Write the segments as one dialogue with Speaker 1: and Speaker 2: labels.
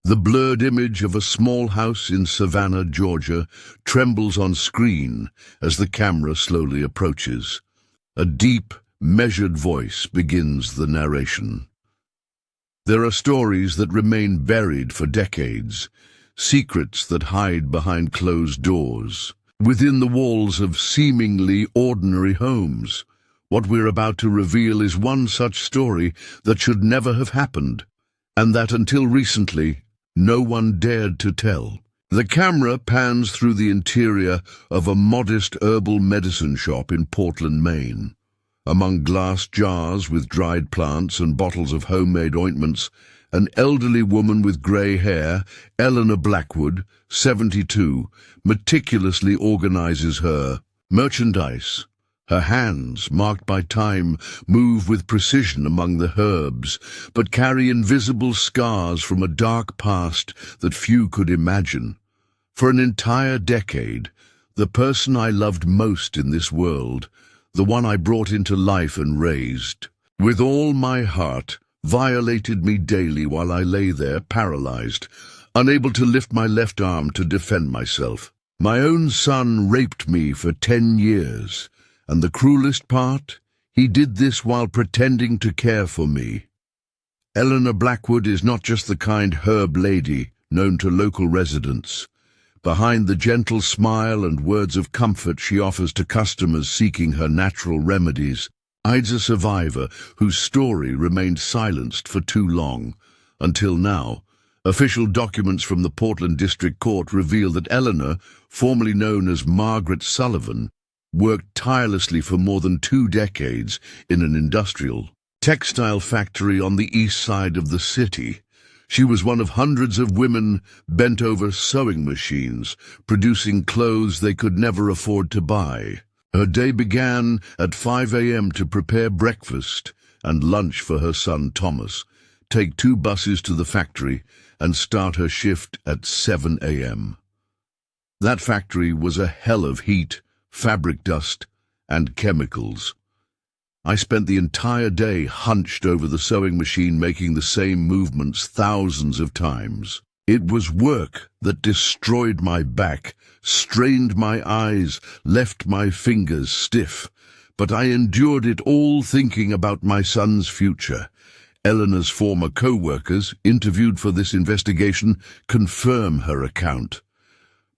Speaker 1: The blurred image of a small house in Savannah, Georgia, trembles on screen as the camera slowly approaches. A deep, measured voice begins the narration. There are stories that remain buried for decades, secrets that hide behind closed doors, within the walls of seemingly ordinary homes. What we're about to reveal is one such story that should never have happened, and that until recently, no one dared to tell. The camera pans through the interior of a modest herbal medicine shop in Portland, Maine. Among glass jars with dried plants and bottles of homemade ointments, an elderly woman with grey hair, Eleanor Blackwood, 72, meticulously organizes her merchandise. Her hands, marked by time, move with precision among the herbs, but carry invisible scars from a dark past that few could imagine. For an entire decade, the person I loved most in this world, the one I brought into life and raised, with all my heart, violated me daily while I lay there paralyzed, unable to lift my left arm to defend myself. My own son raped me for 10 years. And the cruelest part, he did this while pretending to care for me. Eleanor Blackwood is not just the kind herb lady known to local residents. Behind the gentle smile and words of comfort she offers to customers seeking her natural remedies, hides a survivor whose story remained silenced for too long. Until now, official documents from the Portland District Court reveal that Eleanor, formerly known as Margaret Sullivan, worked tirelessly for more than 2 decades in an industrial textile factory on the east side of the city. She was one of hundreds of women bent over sewing machines, producing clothes they could never afford to buy. Her day began at 5 a.m. to prepare breakfast and lunch for her son Thomas, take 2 buses to the factory, and start her shift at 7 a.m. That factory was a hell of heat, fabric dust, and chemicals. I spent the entire day hunched over the sewing machine making the same movements thousands of times. It was work that destroyed my back, strained my eyes, left my fingers stiff, but I endured it all thinking about my son's future. Eleanor's former co-workers, interviewed for this investigation, confirm her account.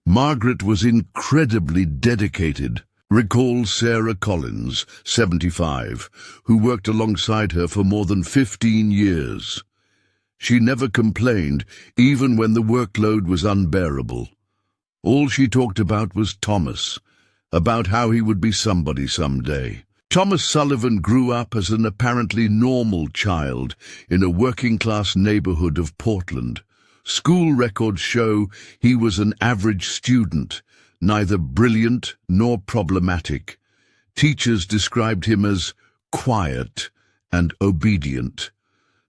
Speaker 1: Margaret was incredibly dedicated, recalls Sarah Collins, 75, who worked alongside her for more than 15 years. She never complained, even when the workload was unbearable. All she talked about was Thomas, about how he would be somebody someday. Thomas Sullivan grew up as an apparently normal child in a working-class neighborhood of Portland. School records show he was an average student, neither brilliant nor problematic. Teachers described him as quiet and obedient.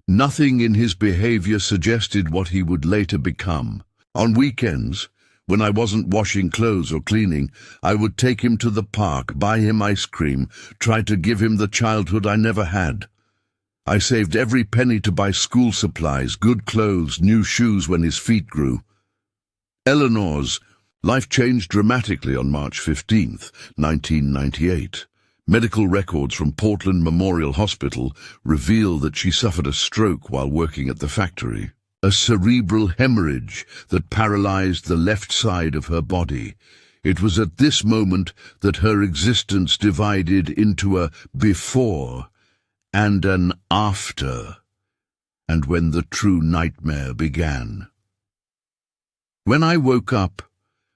Speaker 1: Nothing in his behavior suggested what he would later become. On weekends, when I wasn't washing clothes or cleaning, I would take him to the park, buy him ice cream, try to give him the childhood I never had. I saved every penny to buy school supplies, good clothes, new shoes when his feet grew. Eleanor's life changed dramatically on March 15, 1998. Medical records from Portland Memorial Hospital reveal that she suffered a stroke while working at the factory, a cerebral hemorrhage that paralyzed the left side of her body. It was at this moment that her existence divided into a before and an after, and when the true nightmare began. When I woke up,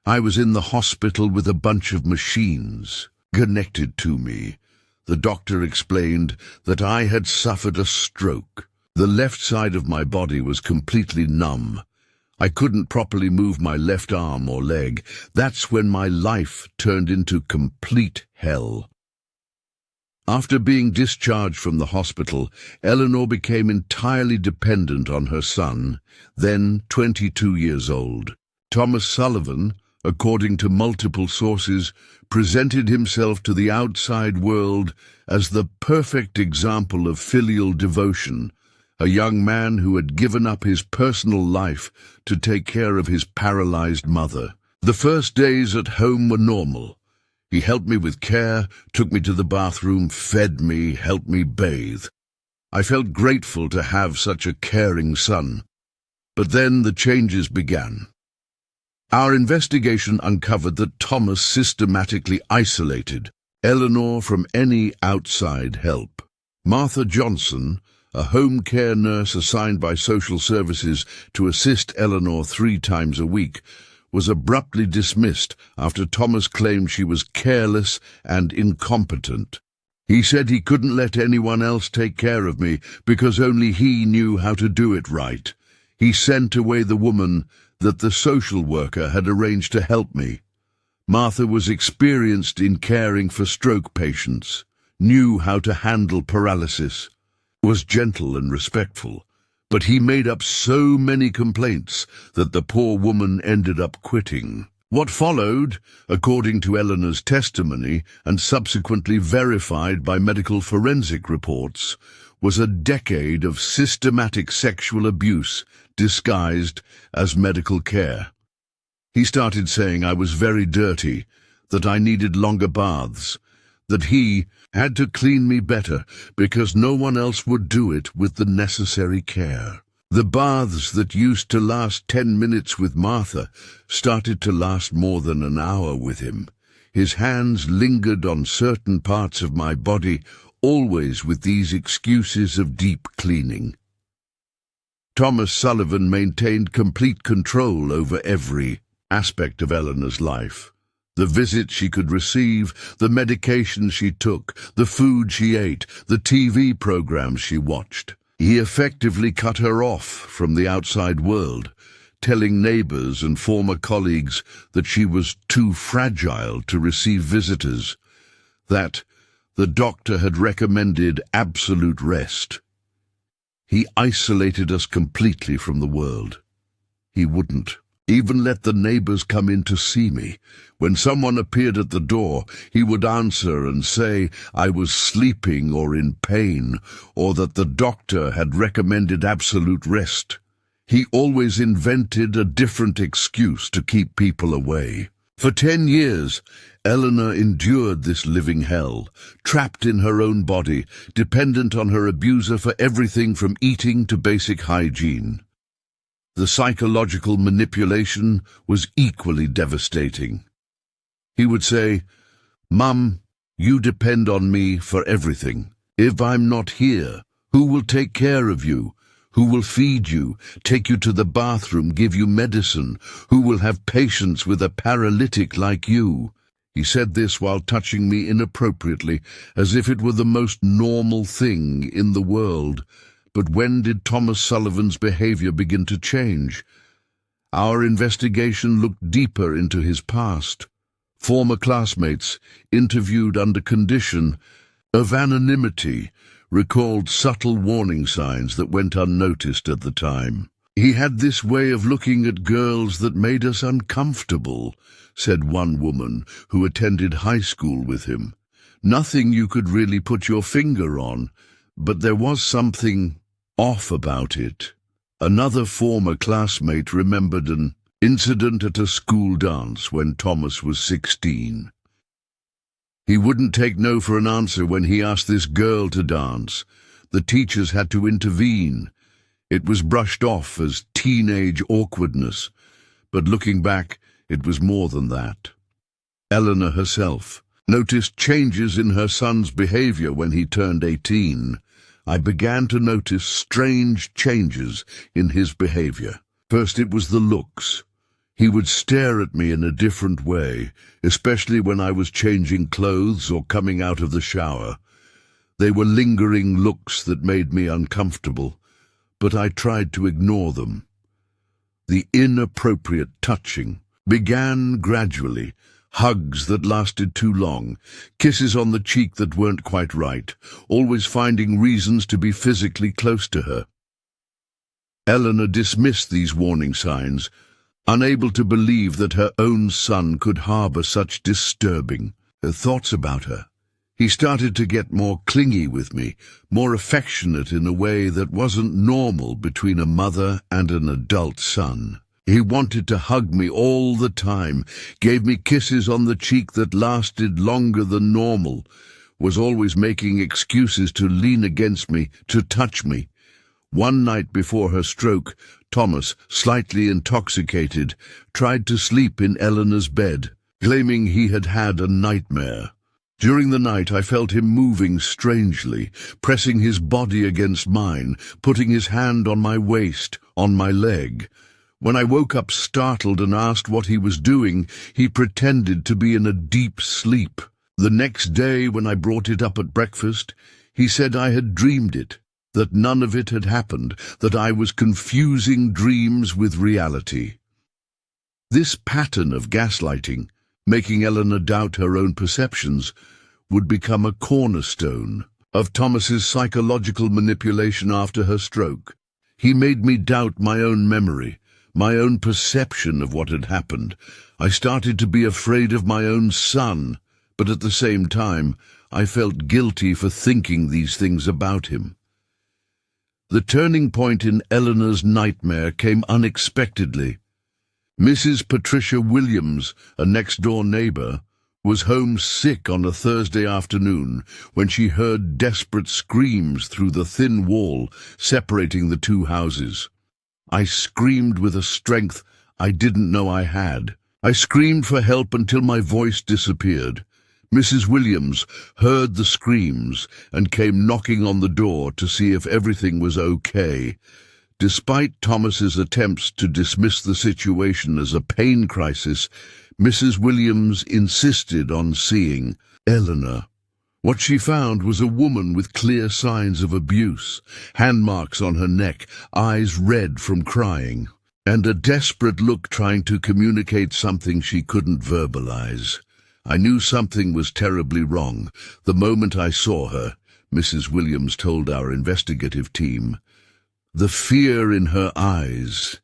Speaker 1: I was in the hospital with a bunch of machines connected to me. The doctor explained that I had suffered a stroke. The left side of my body was completely numb. I couldn't properly move my left arm or leg. That's when my life turned into complete hell. After being discharged from the hospital, Eleanor became entirely dependent on her son, then 22 years old. Thomas Sullivan, according to multiple sources, presented himself to the outside world as the perfect example of filial devotion, a young man who had given up his personal life to take care of his paralyzed mother. The first days at home were normal. He helped me with care, took me to the bathroom, fed me, helped me bathe. I felt grateful to have such a caring son. But then the changes began. Our investigation uncovered that Thomas systematically isolated Eleanor from any outside help. Martha Johnson, a home care nurse assigned by social services to assist Eleanor 3 times a week, was abruptly dismissed after Thomas claimed she was careless and incompetent. He said he couldn't let anyone else take care of me because only he knew how to do it right. He sent away the woman that the social worker had arranged to help me. Martha was experienced in caring for stroke patients, knew how to handle paralysis, was gentle and respectful, but he made up so many complaints that the poor woman ended up quitting. What followed, according to Eleanor's testimony and subsequently verified by medical forensic reports, was a decade of systematic sexual abuse disguised as medical care. He started saying I was very dirty, that I needed longer baths, that he had to clean me better because no one else would do it with the necessary care. The baths that used to last 10 minutes with Martha started to last more than an hour with him. His hands lingered on certain parts of my body, always with these excuses of deep cleaning. Thomas Sullivan maintained complete control over every aspect of Eleanor's life. The visits she could receive, the medication she took, the food she ate, the TV programs she watched. He effectively cut her off from the outside world, telling neighbors and former colleagues that she was too fragile to receive visitors, that the doctor had recommended absolute rest. He isolated us completely from the world. He wouldn't even let the neighbors come in to see me. When someone appeared at the door, he would answer and say I was sleeping or in pain, or that the doctor had recommended absolute rest. He always invented a different excuse to keep people away. For 10 years, Eleanor endured this living hell, trapped in her own body, dependent on her abuser for everything from eating to basic hygiene. The psychological manipulation was equally devastating. He would say, "Mum, you depend on me for everything. If I'm not here, who will take care of you? Who will feed you, take you to the bathroom, give you medicine? Who will have patience with a paralytic like you?" He said this while touching me inappropriately, as if it were the most normal thing in the world. But when did Thomas Sullivan's behavior begin to change? Our investigation looked deeper into his past. Former classmates, interviewed under condition of anonymity, recalled subtle warning signs that went unnoticed at the time. "He had this way of looking at girls that made us uncomfortable," said one woman who attended high school with him. "Nothing you could really put your finger on, but there was something off about it." Another former classmate remembered an incident at a school dance when Thomas was 16. He wouldn't take no for an answer when he asked this girl to dance. The teachers had to intervene. It was brushed off as teenage awkwardness, but looking back, it was more than that. Eleanor herself noticed changes in her son's behavior when he turned 18. I began to notice strange changes in his behavior. First, it was the looks. He would stare at me in a different way, especially when I was changing clothes or coming out of the shower. They were lingering looks that made me uncomfortable, but I tried to ignore them. The inappropriate touching began gradually. Hugs that lasted too long, kisses on the cheek that weren't quite right, always finding reasons to be physically close to her. Eleanor dismissed these warning signs, unable to believe that her own son could harbor such disturbing thoughts about her. He started to get more clingy with me, more affectionate in a way that wasn't normal between a mother and an adult son. He wanted to hug me all the time, gave me kisses on the cheek that lasted longer than normal, was always making excuses to lean against me, to touch me. One night before her stroke, Thomas, slightly intoxicated, tried to sleep in Eleanor's bed, claiming he had had a nightmare. During the night I felt him moving strangely, pressing his body against mine, putting his hand on my waist, on my leg. When I woke up startled and asked what he was doing, he pretended to be in a deep sleep. The next day, when I brought it up at breakfast, he said I had dreamed it, that none of it had happened, that I was confusing dreams with reality. This pattern of gaslighting, making Eleanor doubt her own perceptions, would become a cornerstone of Thomas's psychological manipulation after her stroke. He made me doubt my own memory, my own perception of what had happened. I started to be afraid of my own son, but at the same time, I felt guilty for thinking these things about him. The turning point in Eleanor's nightmare came unexpectedly. Mrs. Patricia Williams, a next-door neighbor, was home sick on a Thursday afternoon when she heard desperate screams through the thin wall separating the two houses. I screamed with a strength I didn't know I had. I screamed for help until my voice disappeared. Mrs. Williams heard the screams and came knocking on the door to see if everything was okay. Despite Thomas's attempts to dismiss the situation as a pain crisis, Mrs. Williams insisted on seeing Eleanor. What she found was a woman with clear signs of abuse, hand marks on her neck, eyes red from crying, and a desperate look trying to communicate something she couldn't verbalize. I knew something was terribly wrong the moment I saw her, Mrs. Williams told our investigative team. The fear in her eyes.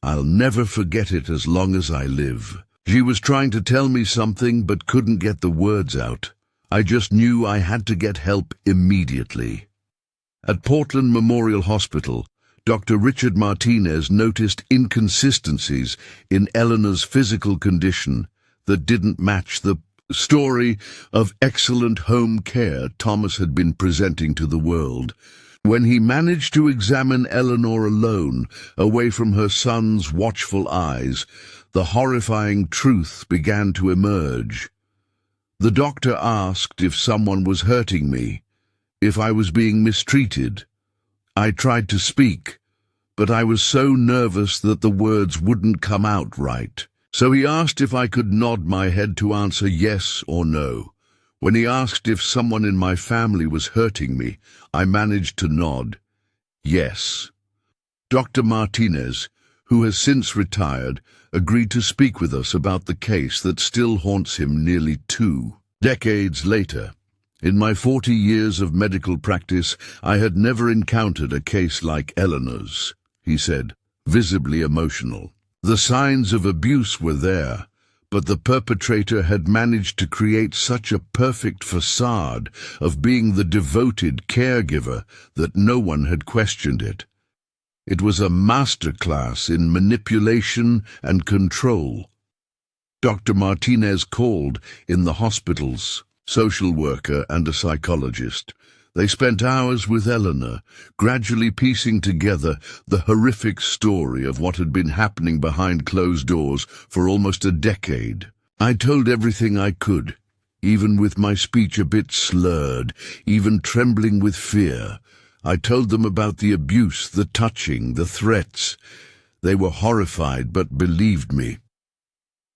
Speaker 1: I'll never forget it as long as I live. She was trying to tell me something but couldn't get the words out. I just knew I had to get help immediately. At Portland Memorial Hospital, Dr. Richard Martinez noticed inconsistencies in Eleanor's physical condition that didn't match the story of excellent home care Thomas had been presenting to the world. When he managed to examine Eleanor alone, away from her son's watchful eyes, the horrifying truth began to emerge. The doctor asked if someone was hurting me, if I was being mistreated. I tried to speak, but I was so nervous that the words wouldn't come out right. So he asked if I could nod my head to answer yes or no. When he asked if someone in my family was hurting me, I managed to nod yes. Dr. Martinez, who has since retired, agreed to speak with us about the case that still haunts him nearly 2 decades later. In my 40 years of medical practice, I had never encountered a case like Eleanor's, he said, visibly emotional. The signs of abuse were there, but the perpetrator had managed to create such a perfect facade of being the devoted caregiver that no one had questioned it. It was a masterclass in manipulation and control. Dr. Martinez called in the hospital's social worker and a psychologist. They spent hours with Eleanor, gradually piecing together the horrific story of what had been happening behind closed doors for almost a decade. I told everything I could, even with my speech a bit slurred, even trembling with fear. I told them about the abuse, the touching, the threats. They were horrified but believed me.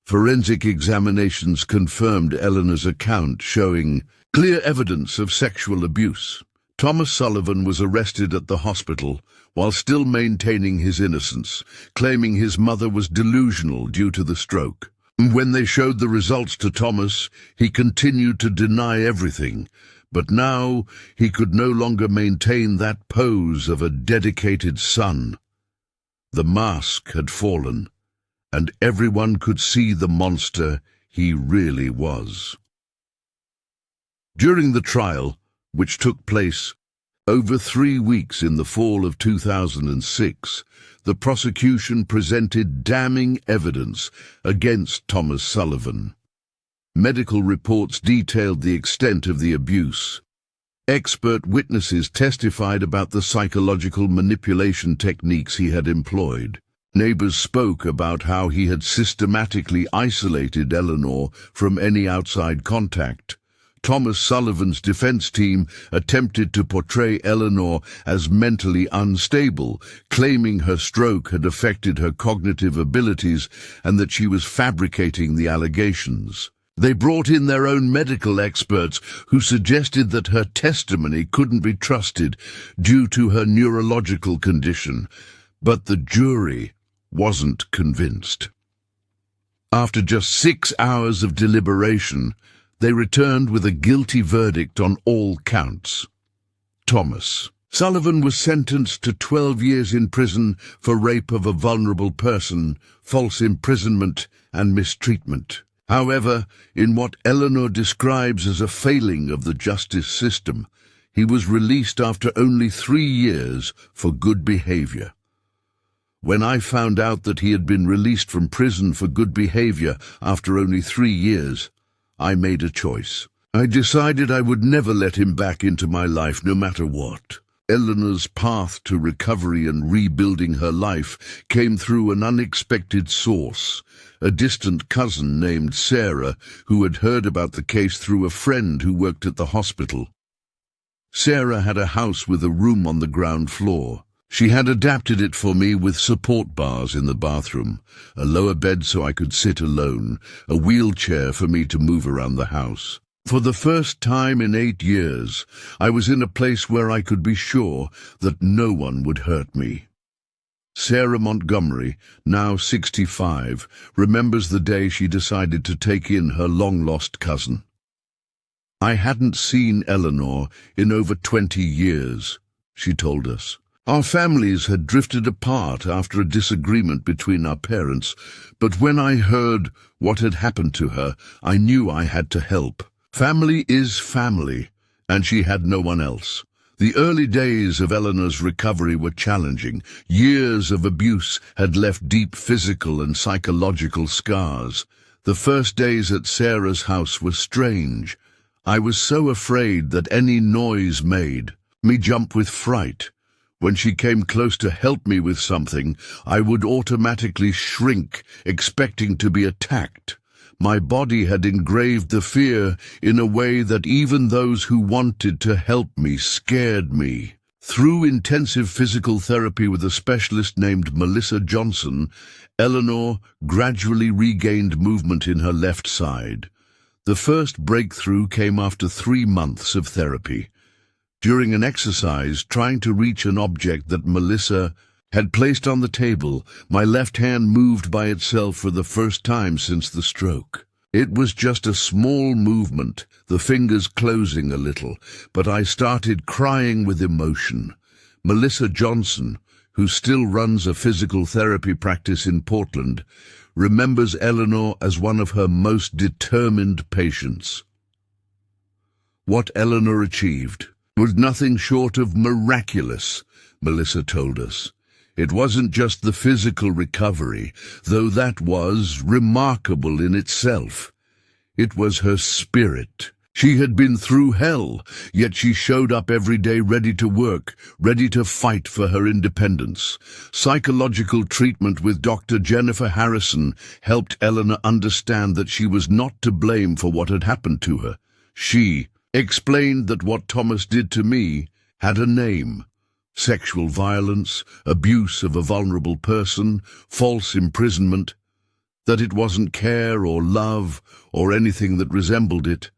Speaker 1: Forensic examinations confirmed Eleanor's account, showing clear evidence of sexual abuse. Thomas Sullivan was arrested at the hospital while still maintaining his innocence, claiming his mother was delusional due to the stroke. When they showed the results to Thomas, he continued to deny everything, but now he could no longer maintain that pose of a dedicated son. The mask had fallen, and everyone could see the monster he really was. During the trial, which took place over 3 weeks in the fall of 2006, the prosecution presented damning evidence against Thomas Sullivan. Medical reports detailed the extent of the abuse. Expert witnesses testified about the psychological manipulation techniques he had employed. Neighbors spoke about how he had systematically isolated Eleanor from any outside contact. Thomas Sullivan's defense team attempted to portray Eleanor as mentally unstable, claiming her stroke had affected her cognitive abilities and that she was fabricating the allegations. They brought in their own medical experts who suggested that her testimony couldn't be trusted due to her neurological condition, but the jury wasn't convinced. After just 6 hours of deliberation, they returned with a guilty verdict on all counts. Thomas Sullivan was sentenced to 12 years in prison for rape of a vulnerable person, false imprisonment, and mistreatment. However, in what Eleanor describes as a failing of the justice system, he was released after only 3 years for good behavior. When I found out that he had been released from prison for good behavior after only 3 years, I made a choice. I decided I would never let him back into my life no matter what. Eleanor's path to recovery and rebuilding her life came through an unexpected source, a distant cousin named Sarah, who had heard about the case through a friend who worked at the hospital. Sarah had a house with a room on the ground floor. She had adapted it for me with support bars in the bathroom, a lower bed so I could sit alone, a wheelchair for me to move around the house. For the first time in 8 years, I was in a place where I could be sure that no one would hurt me. Sarah Montgomery, now 65, remembers the day she decided to take in her long-lost cousin. I hadn't seen Eleanor in over 20 years, she told us. Our families had drifted apart after a disagreement between our parents, but when I heard what had happened to her, I knew I had to help. Family is family, and she had no one else. The early days of Eleanor's recovery were challenging. Years of abuse had left deep physical and psychological scars. The first days at Sarah's house were strange. I was so afraid that any noise made me jump with fright. When she came close to help me with something, I would automatically shrink, expecting to be attacked. My body had engraved the fear in a way that even those who wanted to help me scared me. Through intensive physical therapy with a specialist named Melissa Johnson, Eleanor gradually regained movement in her left side. The first breakthrough came after 3 months of therapy. During an exercise trying to reach an object that Melissa had placed on the table, my left hand moved by itself for the first time since the stroke. It was just a small movement, the fingers closing a little, but I started crying with emotion. Melissa Johnson, who still runs a physical therapy practice in Portland, remembers Eleanor as one of her most determined patients. What Eleanor achieved was nothing short of miraculous, Melissa told us. It wasn't just the physical recovery, though that was remarkable in itself. It was her spirit. She had been through hell, yet she showed up every day ready to work, ready to fight for her independence. Psychological treatment with Dr. Jennifer Harrison helped Eleanor understand that she was not to blame for what had happened to her. She explained that what Thomas did to me had a name: sexual violence, abuse of a vulnerable person, false imprisonment, that it wasn't care or love or anything that resembled it,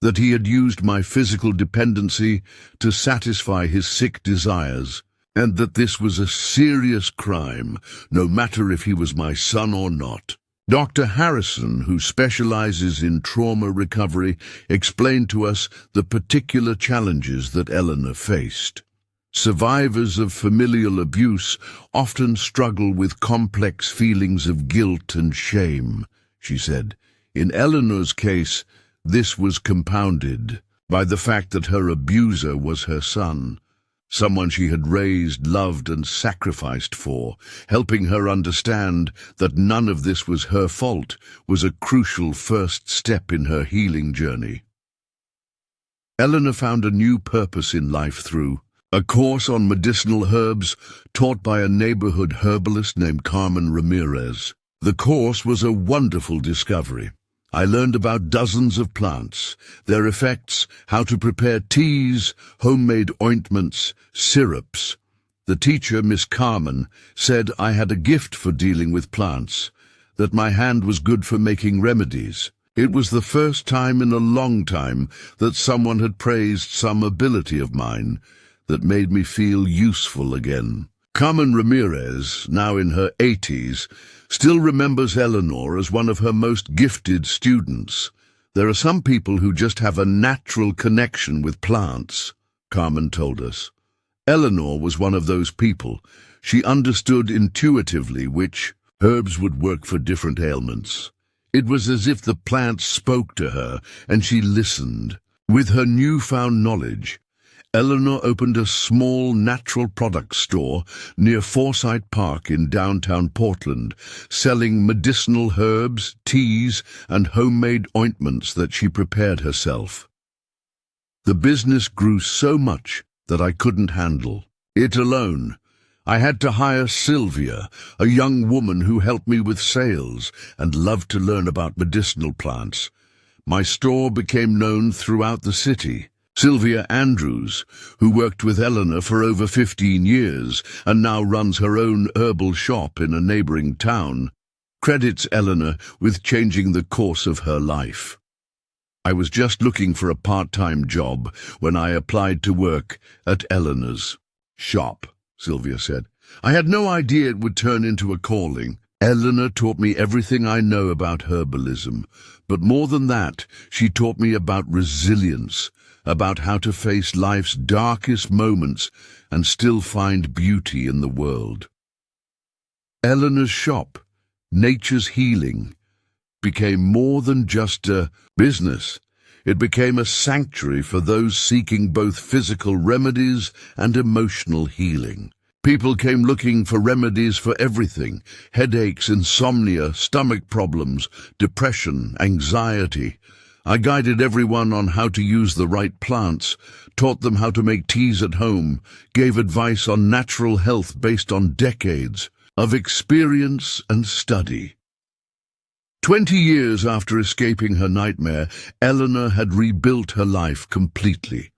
Speaker 1: that he had used my physical dependency to satisfy his sick desires, and that this was a serious crime, no matter if he was my son or not. Dr. Harrison, who specializes in trauma recovery, explained to us the particular challenges that Eleanor faced. Survivors of familial abuse often struggle with complex feelings of guilt and shame, she said. In Eleanor's case, this was compounded. by the fact that her abuser was her son, someone she had raised, loved, and sacrificed for. Helping her understand that none of this was her fault was a crucial first step in her healing journey. Eleanor found a new purpose in life through a course on medicinal herbs taught by a neighborhood herbalist named Carmen Ramirez. The course was a wonderful discovery. I learned about dozens of plants, their effects, how to prepare teas, homemade ointments, syrups. The teacher, Miss Carmen, said I had a gift for dealing with plants, that my hand was good for making remedies. It was the first time in a long time that someone had praised some ability of mine that made me feel useful again. Carmen Ramirez, now in her 80s, still remembers Eleanor as one of her most gifted students. There are some people who just have a natural connection with plants, Carmen told us. Eleanor was one of those people. She understood intuitively which herbs would work for different ailments. It was as if the plants spoke to her, and she listened. With her newfound knowledge, Eleanor opened a small natural products store near Forsyth Park in downtown Portland, selling medicinal herbs, teas, and homemade ointments that she prepared herself. The business grew so much that I couldn't handle it alone. I had to hire Sylvia, a young woman who helped me with sales and loved to learn about medicinal plants. My store became known throughout the city. Sylvia Andrews, who worked with Eleanor for over 15 years and now runs her own herbal shop in a neighboring town, credits Eleanor with changing the course of her life. I was just looking for a part-time job when I applied to work at Eleanor's shop, Sylvia said. I had no idea it would turn into a calling. Eleanor taught me everything I know about herbalism, but more than that, she taught me about resilience, about how to face life's darkest moments and still find beauty in the world. Eleanor's shop, Nature's Healing, became more than just a business. It became a sanctuary for those seeking both physical remedies and emotional healing. People came looking for remedies for everything: headaches, insomnia, stomach problems, depression, anxiety. I guided everyone on how to use the right plants, taught them how to make teas at home, gave advice on natural health based on decades of experience and study. 20 years after escaping her nightmare, Eleanor had rebuilt her life completely.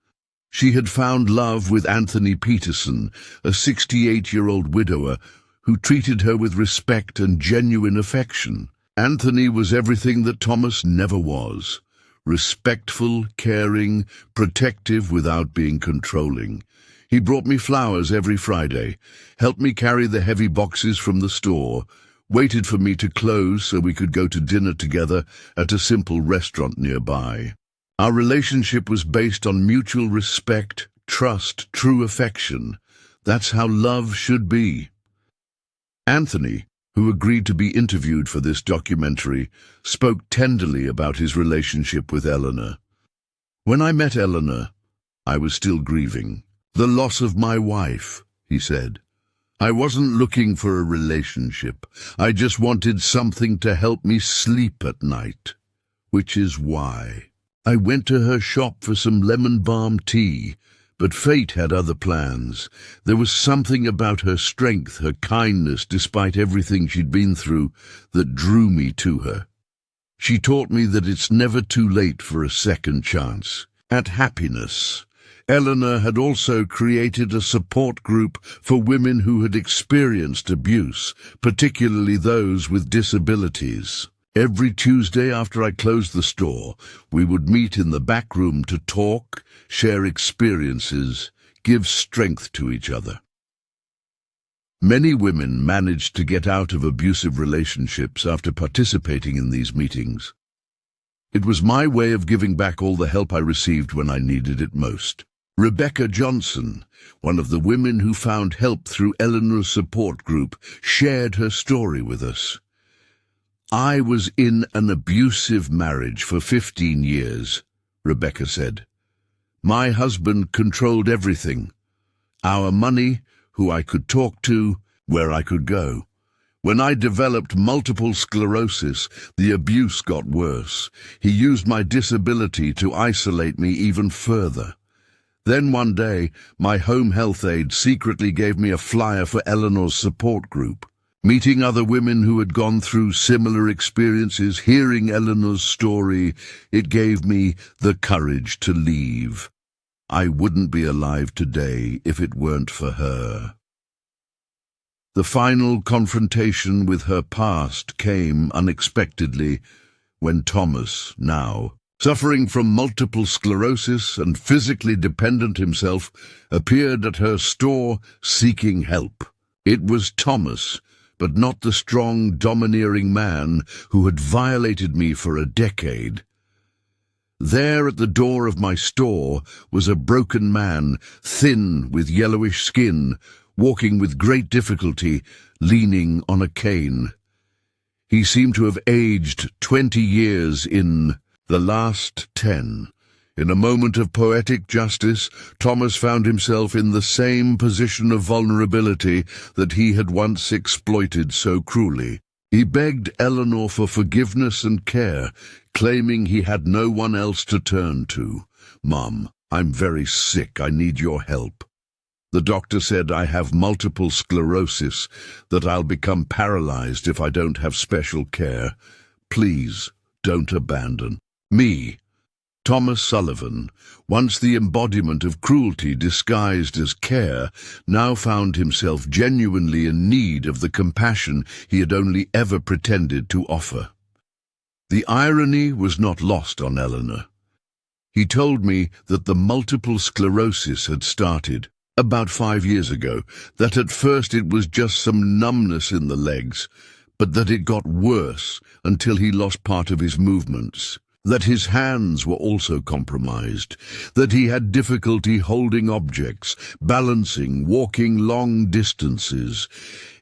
Speaker 1: She had found love with Anthony Peterson, a 68-year-old widower who treated her with respect and genuine affection. Anthony was everything that Thomas never was: respectful, caring, protective without being controlling. He brought me flowers every Friday, helped me carry the heavy boxes from the store, waited for me to close so we could go to dinner together at a simple restaurant nearby. Our relationship was based on mutual respect, trust, true affection. That's how love should be. Anthony, who agreed to be interviewed for this documentary, spoke tenderly about his relationship with Eleanor. When I met Eleanor, I was still grieving. The loss of my wife, he said. I wasn't looking for a relationship. I just wanted something to help me sleep at night. Which is why I went to her shop for some lemon balm tea, but fate had other plans. There was something about her strength, her kindness, despite everything she'd been through, that drew me to her. She taught me that it's never too late for a second chance at happiness. Eleanor had also created a support group for women who had experienced abuse, particularly those with disabilities. Every Tuesday after I closed the store, we would meet in the back room to talk, share experiences, give strength to each other. Many women managed to get out of abusive relationships after participating in these meetings. It was my way of giving back all the help I received when I needed it most. Rebecca Johnson, one of the women who found help through Eleanor's support group, shared her story with us. I was in an abusive marriage for 15 years, Rebecca said. My husband controlled everything. Our money, who I could talk to, where I could go. When I developed multiple sclerosis, the abuse got worse. He used my disability to isolate me even further. Then one day, my home health aide secretly gave me a flyer for Eleanor's support group. Meeting other women who had gone through similar experiences, hearing Eleanor's story, it gave me the courage to leave. I wouldn't be alive today if it weren't for her. The final confrontation with her past came unexpectedly when Thomas, now suffering from multiple sclerosis and physically dependent himself, appeared at her store seeking help. It was Thomas, but not the strong, domineering man who had violated me for a decade. There at the door of my store was a broken man, thin with yellowish skin, walking with great difficulty, leaning on a cane. He seemed to have aged 20 years in the last 10. In a moment of poetic justice, Thomas found himself in the same position of vulnerability that he had once exploited so cruelly. He begged Eleanor for forgiveness and care, claiming he had no one else to turn to. "Mum, I'm very sick. I need your help. The doctor said I have multiple sclerosis, that I'll become paralyzed if I don't have special care. Please, don't abandon me." Thomas Sullivan, once the embodiment of cruelty disguised as care, now found himself genuinely in need of the compassion he had only ever pretended to offer. The irony was not lost on Eleanor. He told me that the multiple sclerosis had started about 5 years ago, that at first it was just some numbness in the legs, but that it got worse until he lost part of his movements, that his hands were also compromised, that he had difficulty holding objects, balancing, walking long distances.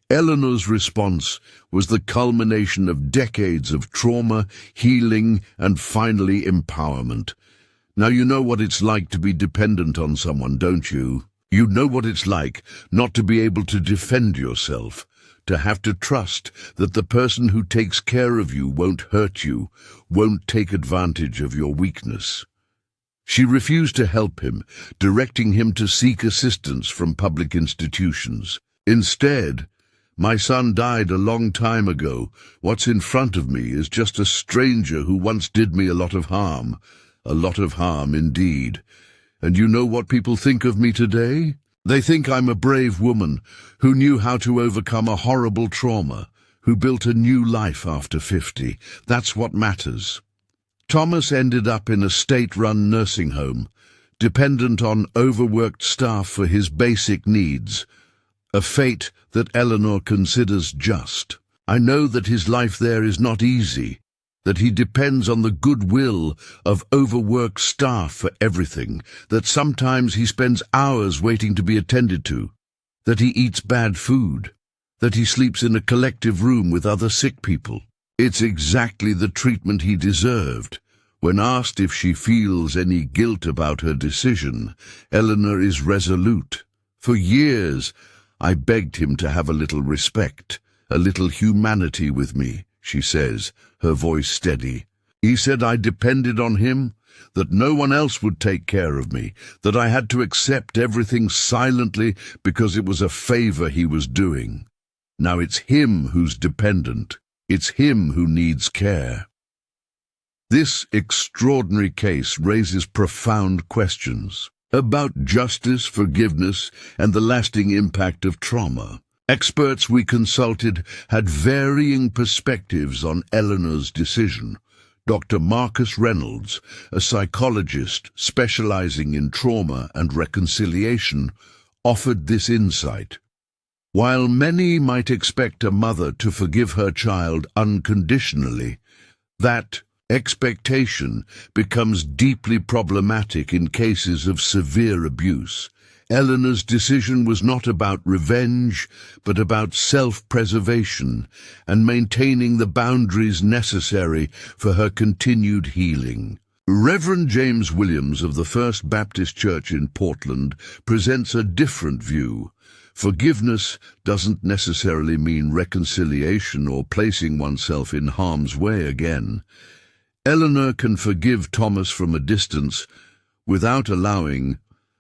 Speaker 1: Eleanor's response was the culmination of decades of trauma, healing, and finally empowerment. Now you know what it's like to be dependent on someone, don't you? You know what it's like not to be able to defend yourself, to have to trust that the person who takes care of you won't hurt you, won't take advantage of your weakness. She refused to help him, directing him to seek assistance from public institutions. Instead, "My son died a long time ago. What's in front of me is just a stranger who once did me a lot of harm indeed. And you know what people think of me today? They think I'm a brave woman who knew how to overcome a horrible trauma, who built a new life after 50. That's what matters." Thomas ended up in a state-run nursing home, dependent on overworked staff for his basic needs, a fate that Eleanor considers just. "I know that his life there is not easy, that he depends on the goodwill of overworked staff for everything, that sometimes he spends hours waiting to be attended to, that he eats bad food, that he sleeps in a collective room with other sick people. It's exactly the treatment he deserved." When asked if she feels any guilt about her decision, Eleanor is resolute. "For years, I begged him to have a little respect, a little humanity with me," she says, her voice steady. "He said I depended on him, that no one else would take care of me, that I had to accept everything silently because it was a favor he was doing. Now it's him who's dependent. It's him who needs care." This extraordinary case raises profound questions about justice, forgiveness, and the lasting impact of trauma. Experts we consulted had varying perspectives on Eleanor's decision. Dr. Marcus Reynolds, a psychologist specializing in trauma and reconciliation, offered this insight. While many might expect a mother to forgive her child unconditionally, that expectation becomes deeply problematic in cases of severe abuse. Eleanor's decision was not about revenge, but about self-preservation and maintaining the boundaries necessary for her continued healing. Reverend James Williams of the First Baptist Church in Portland presents a different view. Forgiveness doesn't necessarily mean reconciliation or placing oneself in harm's way again. Eleanor can forgive Thomas from a distance without allowing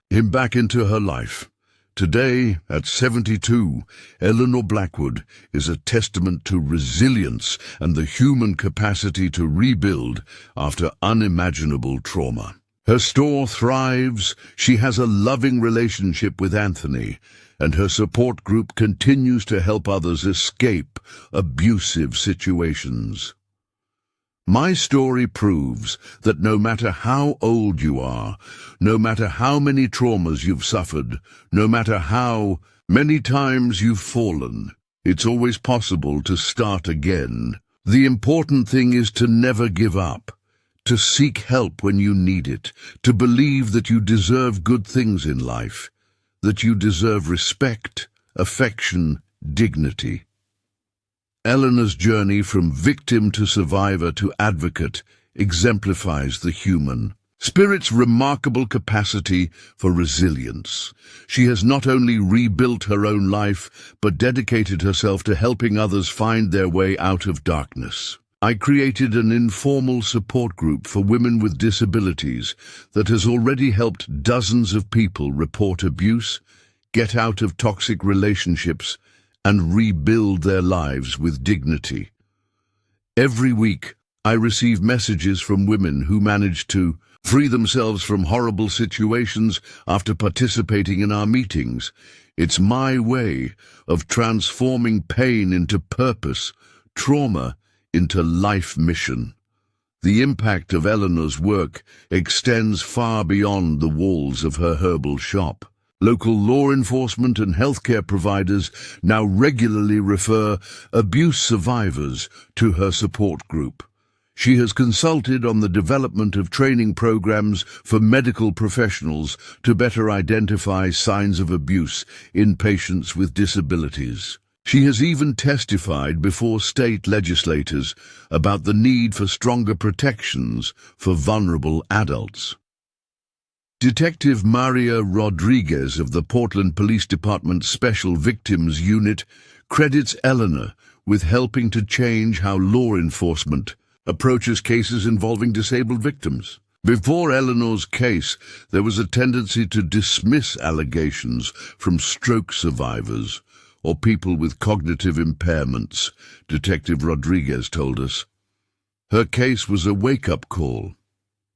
Speaker 1: him back into her life. Today, at 72, Eleanor Blackwood is a testament to resilience and the human capacity to rebuild after unimaginable trauma. Her store thrives, she has a loving relationship with Anthony, and her support group continues to help others escape abusive situations. My story proves that no matter how old you are, no matter how many traumas you've suffered, no matter how many times you've fallen, it's always possible to start again. The important thing is to never give up, to seek help when you need it, to believe that you deserve good things in life, that you deserve respect, affection, dignity. Eleanor's journey from victim to survivor to advocate exemplifies the human spirit's remarkable capacity for resilience. She has not only rebuilt her own life, but dedicated herself to helping others find their way out of darkness. I created an informal support group for women with disabilities that has already helped dozens of people report abuse, get out of toxic relationships, and rebuild their lives with dignity. Every week, I receive messages from women who manage to free themselves from horrible situations after participating in our meetings. It's my way of transforming pain into purpose, trauma into life mission. The impact of Eleanor's work extends far beyond the walls of her herbal shop. Local law enforcement and healthcare providers now regularly refer abuse survivors to her support group. She has consulted on the development of training programs for medical professionals to better identify signs of abuse in patients with disabilities. She has even testified before state legislators about the need for stronger protections for vulnerable adults. Detective Maria Rodriguez of the Portland Police Department's Special Victims Unit credits Eleanor with helping to change how law enforcement approaches cases involving disabled victims. Before Eleanor's case, there was a tendency to dismiss allegations from stroke survivors or people with cognitive impairments, Detective Rodriguez told us. Her case was a wake-up call.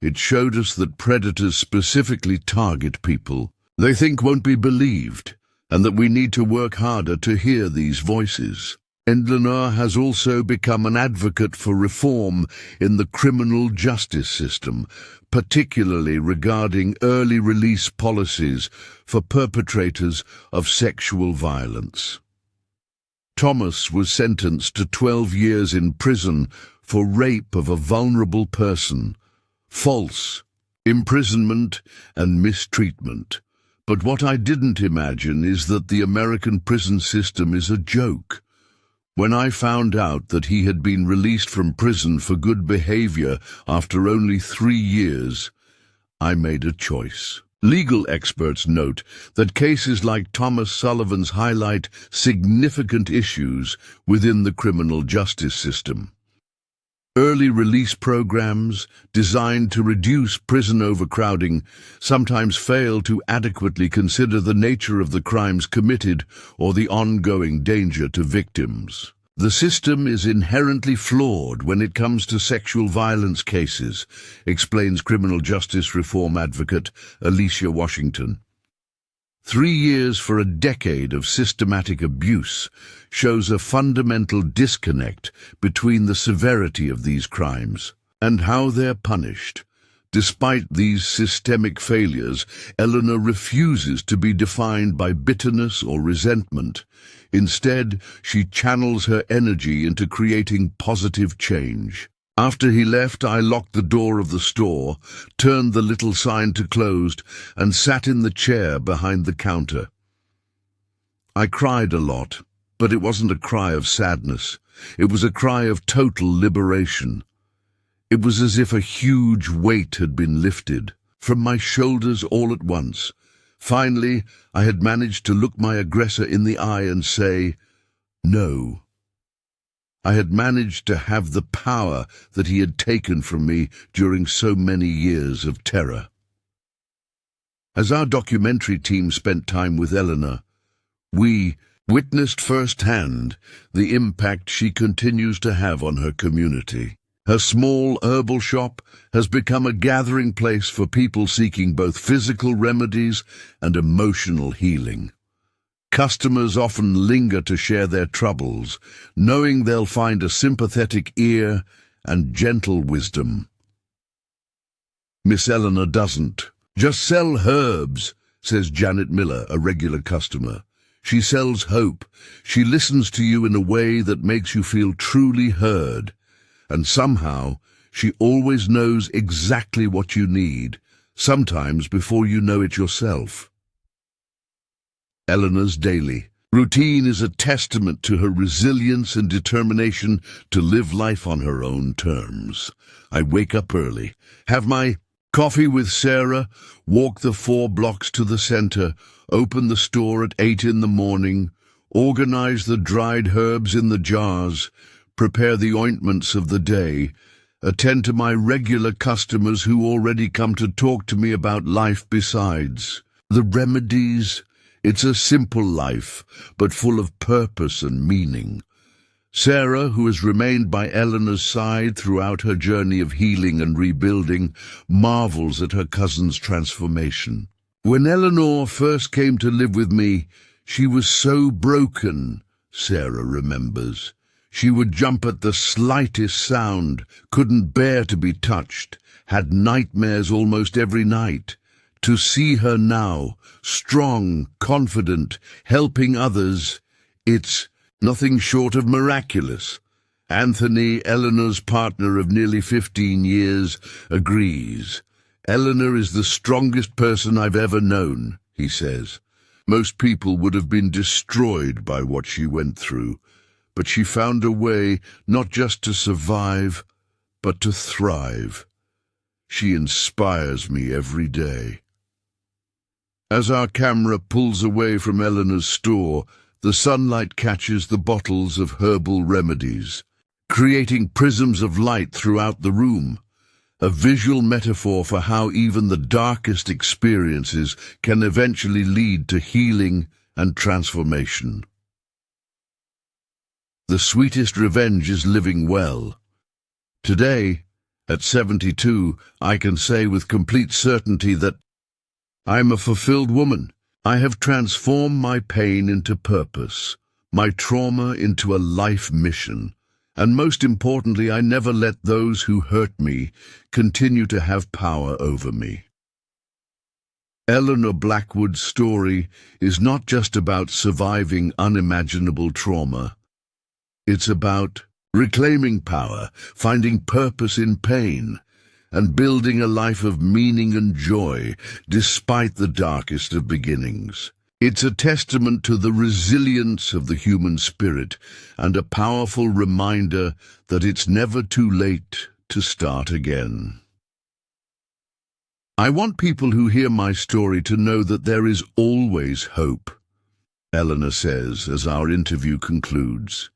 Speaker 1: It showed us that predators specifically target people they think won't be believed, and that we need to work harder to hear these voices. Eleanor has also become an advocate for reform in the criminal justice system, particularly regarding early release policies for perpetrators of sexual violence. Thomas was sentenced to 12 years in prison for rape of a vulnerable person, false imprisonment and mistreatment. But what I didn't imagine is that the American prison system is a joke. When I found out that he had been released from prison for good behavior after only 3 years, I made a choice. Legal experts note that cases like Thomas Sullivan's highlight significant issues within the criminal justice system. Early release programs, designed to reduce prison overcrowding, sometimes fail to adequately consider the nature of the crimes committed or the ongoing danger to victims. The system is inherently flawed when it comes to sexual violence cases, explains criminal justice reform advocate Alicia Washington. 3 years for a decade of systematic abuse shows a fundamental disconnect between the severity of these crimes and how they're punished. Despite these systemic failures, Eleanor refuses to be defined by bitterness or resentment. Instead, she channels her energy into creating positive change. After he left, I locked the door of the store, turned the little sign to closed, and sat in the chair behind the counter. I cried a lot, but it wasn't a cry of sadness. It was a cry of total liberation. It was as if a huge weight had been lifted from my shoulders all at once. Finally, I had managed to look my aggressor in the eye and say, "No." I had managed to have the power that he had taken from me during so many years of terror. As our documentary team spent time with Eleanor, we witnessed firsthand the impact she continues to have on her community. Her small herbal shop has become a gathering place for people seeking both physical remedies and emotional healing. Customers often linger to share their troubles, knowing they'll find a sympathetic ear and gentle wisdom. Miss Eleanor doesn't just sell herbs, says Janet Miller, a regular customer. She sells hope. She listens to you in a way that makes you feel truly heard. And somehow, she always knows exactly what you need, sometimes before you know it yourself. Eleanor's daily routine is a testament to her resilience and determination to live life on her own terms. I wake up early, have my coffee with Sarah, walk the 4 blocks to the center, open the store at 8 in the morning, organize the dried herbs in the jars, prepare the ointments of the day, attend to my regular customers who already come to talk to me about life besides. The remedies. It's a simple life, but full of purpose and meaning. Sarah, who has remained by Eleanor's side throughout her journey of healing and rebuilding, marvels at her cousin's transformation. When Eleanor first came to live with me, she was so broken, Sarah remembers. She would jump at the slightest sound, couldn't bear to be touched, had nightmares almost every night. To see her now, strong, confident, helping others, it's nothing short of miraculous. Anthony, Eleanor's partner of nearly 15 years, agrees. Eleanor is the strongest person I've ever known, he says. Most people would have been destroyed by what she went through, but she found a way not just to survive, but to thrive. She inspires me every day. As our camera pulls away from Eleanor's store, the sunlight catches the bottles of herbal remedies, creating prisms of light throughout the room, a visual metaphor for how even the darkest experiences can eventually lead to healing and transformation. The sweetest revenge is living well. Today, at 72, I can say with complete certainty that I'm a fulfilled woman. I have transformed my pain into purpose, my trauma into a life mission, and most importantly, I never let those who hurt me continue to have power over me. Eleanor Blackwood's story is not just about surviving unimaginable trauma. It's about reclaiming power, finding purpose in pain, and building a life of meaning and joy despite the darkest of beginnings. It's a testament to the resilience of the human spirit and a powerful reminder that it's never too late to start again. I want people who hear my story to know that there is always hope, Eleanor says as our interview concludes.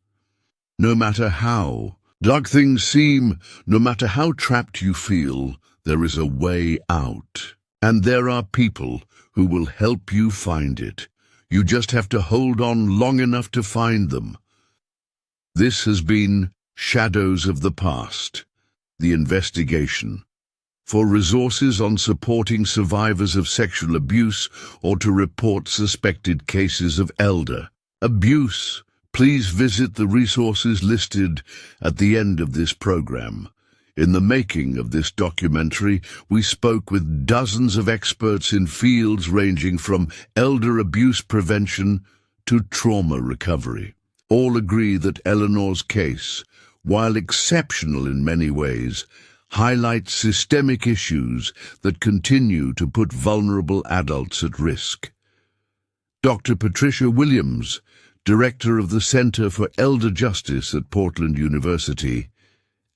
Speaker 1: No matter how dark things seem, no matter how trapped you feel, there is a way out. And there are people who will help you find it. You just have to hold on long enough to find them. This has been Shadows of the Past, the investigation. For resources on supporting survivors of sexual abuse or to report suspected cases of elder abuse, please visit the resources listed at the end of this program. In the making of this documentary, we spoke with dozens of experts in fields ranging from elder abuse prevention to trauma recovery. All agree that Eleanor's case, while exceptional in many ways, highlights systemic issues that continue to put vulnerable adults at risk. Dr. Patricia Williams, Director of the Center for Elder Justice at Portland University,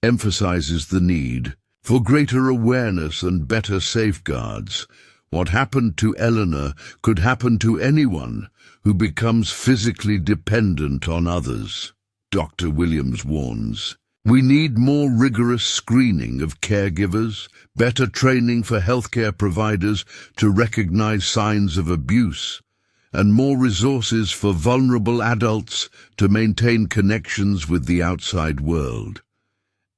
Speaker 1: emphasizes the need for greater awareness and better safeguards. What happened to Eleanor could happen to anyone who becomes physically dependent on others. Dr. Williams warns, we need more rigorous screening of caregivers, better training for healthcare providers to recognize signs of abuse, and more resources for vulnerable adults to maintain connections with the outside world.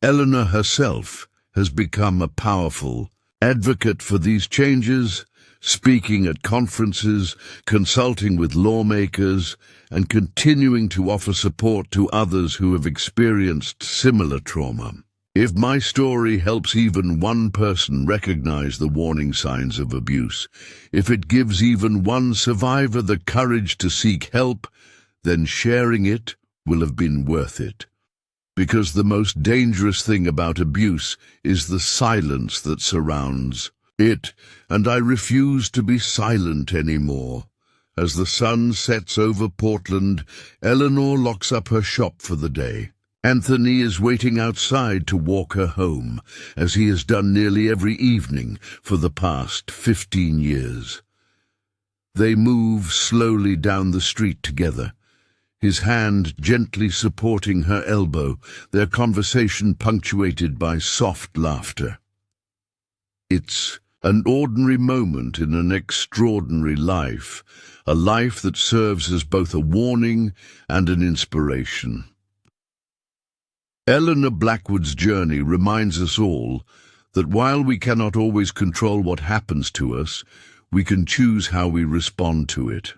Speaker 1: Eleanor herself has become a powerful advocate for these changes, speaking at conferences, consulting with lawmakers, and continuing to offer support to others who have experienced similar trauma. If my story helps even one person recognize the warning signs of abuse, if it gives even one survivor the courage to seek help, then sharing it will have been worth it. Because the most dangerous thing about abuse is the silence that surrounds it, and I refuse to be silent anymore. As the sun sets over Portland, Eleanor locks up her shop for the day. Anthony is waiting outside to walk her home, as he has done nearly every evening for the past 15 years. They move slowly down the street together, his hand gently supporting her elbow, their conversation punctuated by soft laughter. It's an ordinary moment in an extraordinary life, a life that serves as both a warning and an inspiration. Eleanor Blackwood's journey reminds us all that while we cannot always control what happens to us, we can choose how we respond to it.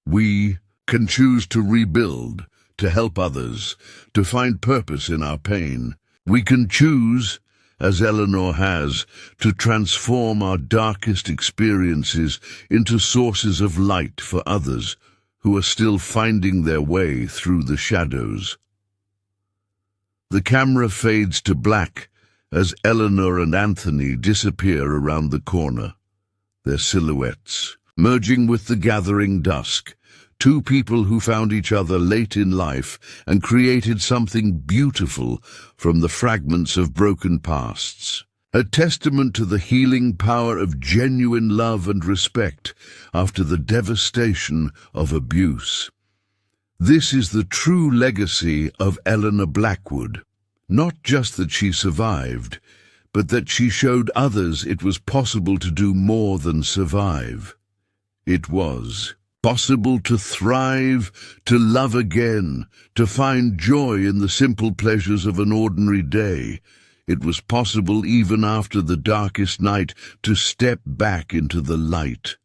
Speaker 1: We can choose to rebuild, to help others, to find purpose in our pain. We can choose, as Eleanor has, to transform our darkest experiences into sources of light for others who are still finding their way through the shadows. The camera fades to black as Eleanor and Anthony disappear around the corner, their silhouettes merging with the gathering dusk. Two people who found each other late in life and created something beautiful from the fragments of broken pasts. A testament to the healing power of genuine love and respect after the devastation of abuse. This is the true legacy of Eleanor Blackwood. Not just that she survived, but that she showed others it was possible to do more than survive. It was possible to thrive, to love again, to find joy in the simple pleasures of an ordinary day. It was possible even after the darkest night to step back into the light.